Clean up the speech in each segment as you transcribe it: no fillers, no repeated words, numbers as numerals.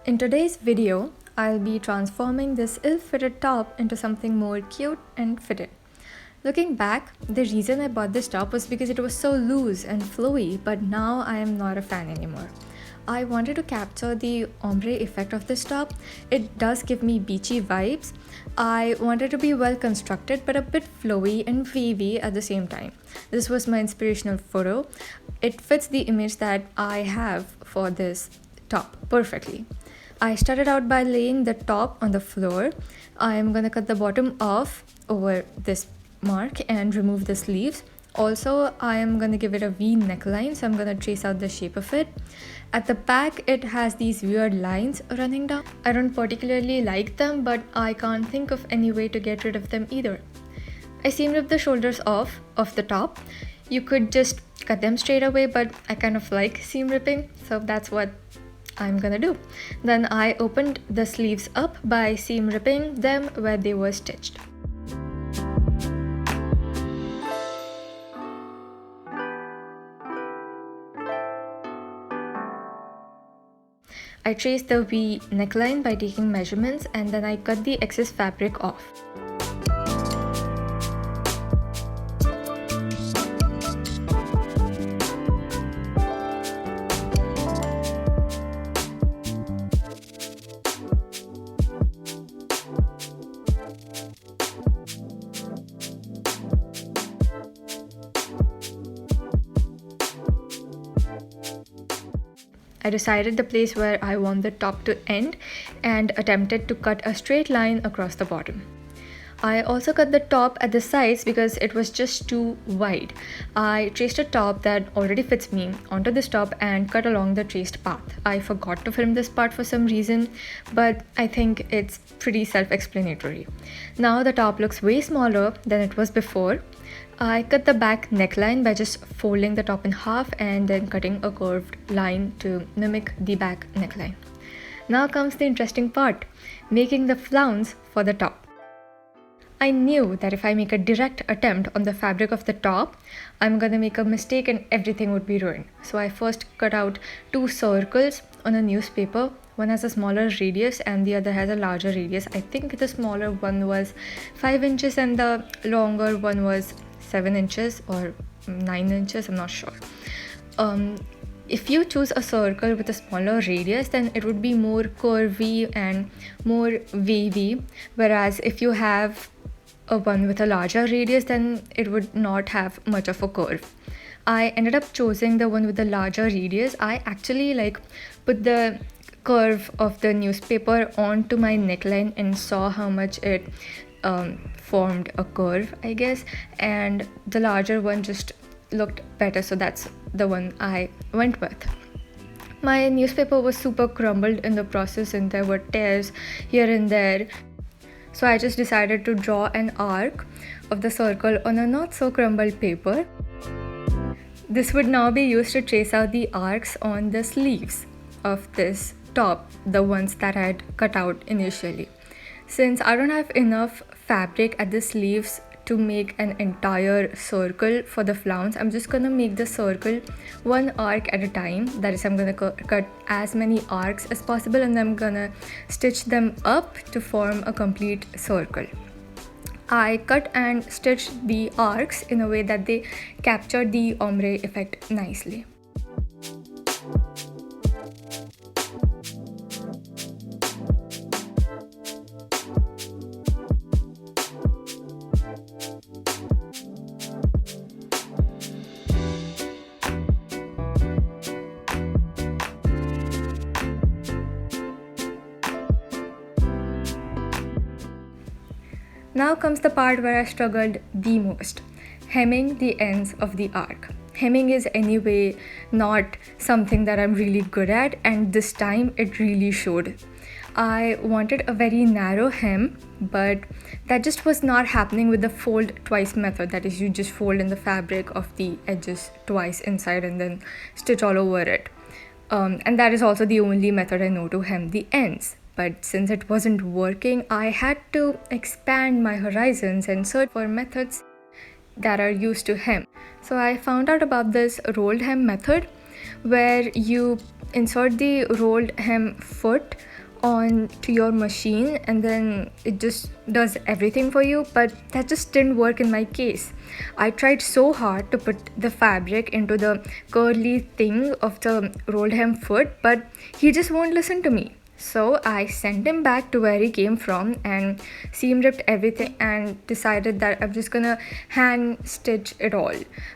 In today's video, I'll be transforming this ill-fitted top into something more cute and fitted. Looking back, the reason I bought this top was because it was so loose and flowy, but now I am not a fan anymore. I wanted to capture the ombre effect of this top. It does give me beachy vibes. I wanted to be well constructed but a bit flowy and wavy at the same time. This was my inspirational photo. It fits the image that I have for this top perfectly. I started out by laying the top on the floor. I am gonna cut the bottom off over this mark and remove the sleeves. Also, I am gonna give it a V neckline, so I'm gonna trace out the shape of it. At the back, it has these weird lines running down. I don't particularly like them, but I can't think of any way to get rid of them either. I seam ripped the shoulders off of the top. You could just cut them straight away, but I kind of like seam ripping, so that's what I'm gonna do. Then I opened the sleeves up by seam ripping them where they were stitched. I traced the V neckline by taking measurements, and then I cut the excess fabric off. I decided the place where I want the top to end and attempted to cut a straight line across the bottom. I also cut the top at the sides because it was just too wide. I traced a top that already fits me onto this top and cut along the traced path. I forgot to film this part for some reason, but I think it's pretty self-explanatory. Now the top looks way smaller than it was before. I cut the back neckline by just folding the top in half and then cutting a curved line to mimic the back neckline. Now comes the interesting part, making the flounce for the top. I knew that if I make a direct attempt on the fabric of the top, I'm gonna make a mistake and everything would be ruined. So I first cut out two circles on a newspaper. One has a smaller radius and the other has a larger radius. I think the smaller one was 5 inches and the longer one was 7 inches or 9 inches, I'm not sure. If you choose a circle with a smaller radius, then it would be more curvy and more wavy, whereas if you have a one with a larger radius, then it would not have much of a curve. I ended up choosing the one with the larger radius. I actually put the curve of the newspaper onto my neckline and saw how much it formed a curve, I guess, and the larger one just looked better, so that's the one I went with. My newspaper was super crumbled in the process and there were tears here and there, so I just decided to draw an arc of the circle on a not so crumbled paper. This would now be used to trace out the arcs on the sleeves of this top, the ones that I had cut out initially. Since I don't have enough fabric at the sleeves to make an entire circle for the flounce, I'm just gonna make the circle one arc at a time. That is, I'm gonna cut as many arcs as possible and I'm gonna stitch them up to form a complete circle. I cut and stitched the arcs in a way that they captured the ombre effect nicely. Now comes the part where I struggled the most, hemming the ends of the arc. Hemming is anyway not something that I'm really good at, and this time it really showed. I wanted a very narrow hem, but that just was not happening with the fold twice method. That is, you just fold in the fabric of the edges twice inside and then stitch all over it. And that is also the only method I know to hem the ends. But since it wasn't working, I had to expand my horizons and search for methods that are used to hem. So I found out about this rolled hem method, where you insert the rolled hem foot onto your machine and then it just does everything for you, but that just didn't work in my case. I tried so hard to put the fabric into the curly thing of the rolled hem foot, but he just won't listen to me. So I sent him back to where he came from and seam ripped everything and decided that I'm just gonna hand stitch it all.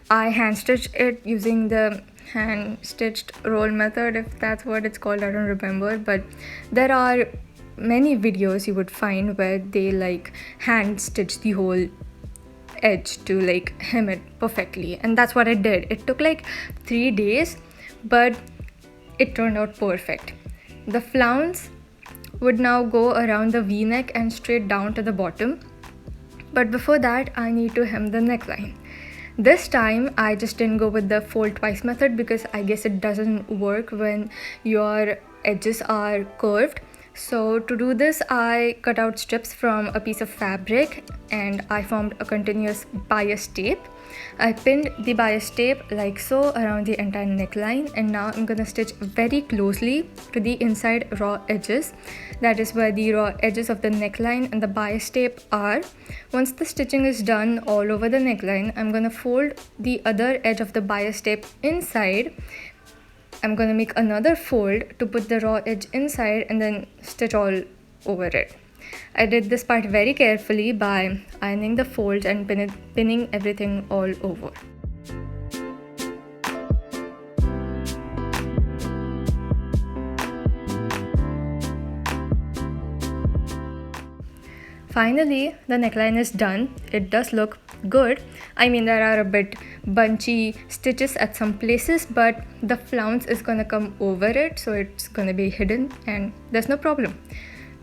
I hand stitched it using the hand stitched roll method, if that's what it's called, I don't remember, but there are many videos you would find where they like hand stitch the whole edge to like hem it perfectly, and that's what I did. It took like 3 days, but it turned out perfect. The flounce would now go around the v-neck and straight down to the bottom, but before that I need to hem the neckline. This time I just didn't go with the fold twice method because I guess it doesn't work when your edges are curved. So to do this, I cut out strips from a piece of fabric and I formed a continuous bias tape. I pinned the bias tape like so around the entire neckline, and now I'm gonna stitch very closely to the inside raw edges. That is where the raw edges of the neckline and the bias tape are. Once the stitching is done all over the neckline, I'm gonna fold the other edge of the bias tape inside. I'm gonna make another fold to put the raw edge inside and then stitch all over it. I did this part very carefully by ironing the folds and pinning everything all over. Finally, the neckline is done. It does look good. I mean, there are a bit bunchy stitches at some places, but the flounce is gonna come over it, so it's gonna be hidden and there's no problem.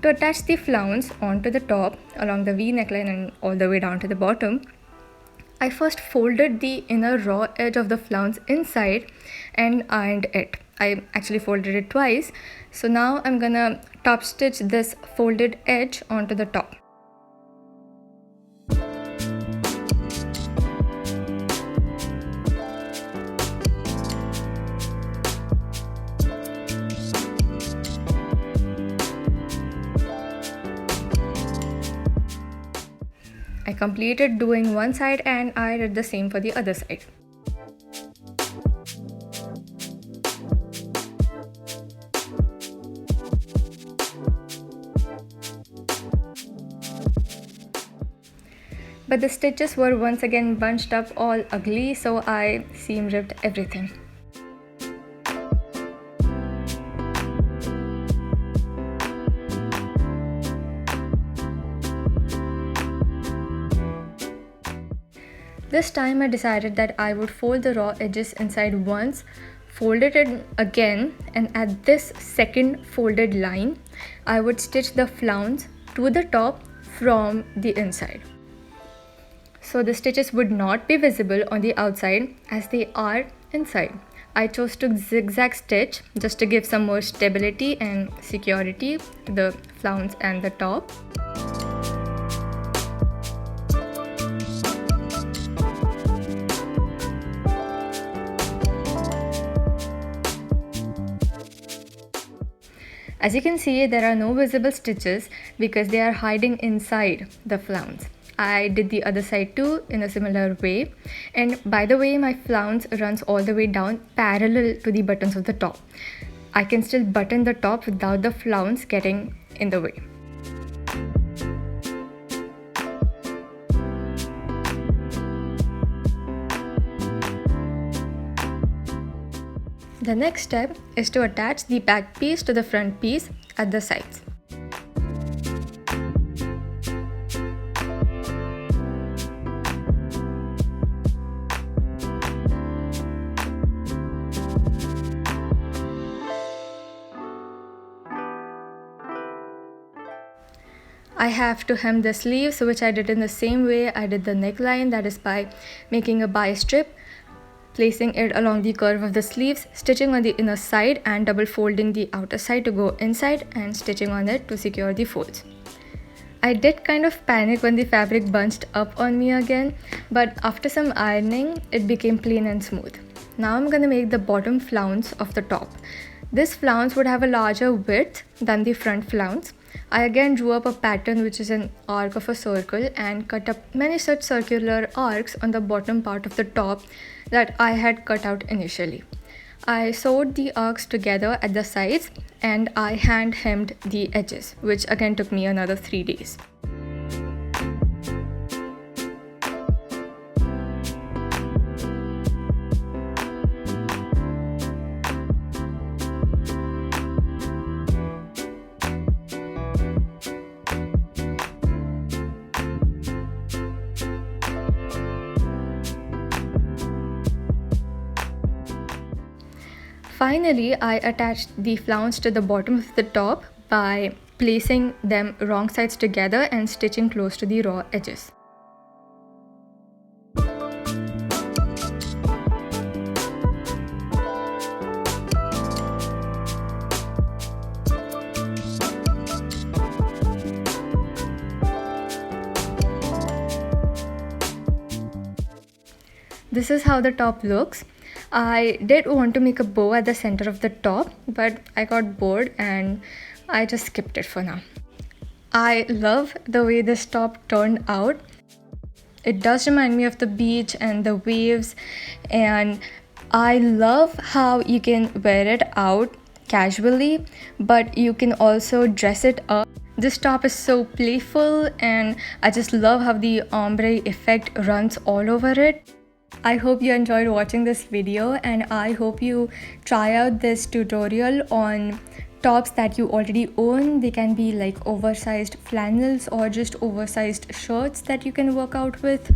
To attach the flounce onto the top along the V neckline and all the way down to the bottom, I first folded the inner raw edge of the flounce inside and ironed it. I actually folded it twice. So now I'm gonna top stitch this folded edge onto the top. I completed doing one side and I did the same for the other side. But the stitches were once again bunched up all ugly, so I seam ripped everything. This time I decided that I would fold the raw edges inside once, fold it in again, and at this second folded line, I would stitch the flounce to the top from the inside. So the stitches would not be visible on the outside as they are inside. I chose to zigzag stitch just to give some more stability and security to the flounce and the top. As you can see, there are no visible stitches because they are hiding inside the flounce. I did the other side too in a similar way. And by the way, my flounce runs all the way down parallel to the buttons of the top. I can still button the top without the flounce getting in the way. The next step is to attach the back piece to the front piece at the sides. I have to hem the sleeves, which I did in the same way I did the neckline, that is by making a bias strip, placing it along the curve of the sleeves, stitching on the inner side and double folding the outer side to go inside and stitching on it to secure the folds. I did kind of panic when the fabric bunched up on me again, but after some ironing, it became plain and smooth. Now I'm gonna make the bottom flounce of the top. This flounce would have a larger width than the front flounce. I again drew up a pattern which is an arc of a circle and cut up many such circular arcs on the bottom part of the top that I had cut out initially. I sewed the arcs together at the sides and I hand hemmed the edges, which again took me another 3 days. Finally, I attached the flounce to the bottom of the top by placing them wrong sides together and stitching close to the raw edges. This is how the top looks. I did want to make a bow at the center of the top, but I got bored and I just skipped it for now. I love the way this top turned out. It does remind me of the beach and the waves, and I love how you can wear it out casually, but you can also dress it up. This top is so playful and I just love how the ombre effect runs all over it. I hope you enjoyed watching this video, and I hope you try out this tutorial on tops that you already own. They can be like oversized flannels or just oversized shirts that you can work out with.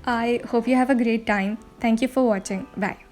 I hope you have a great time. Thank you for watching. Bye.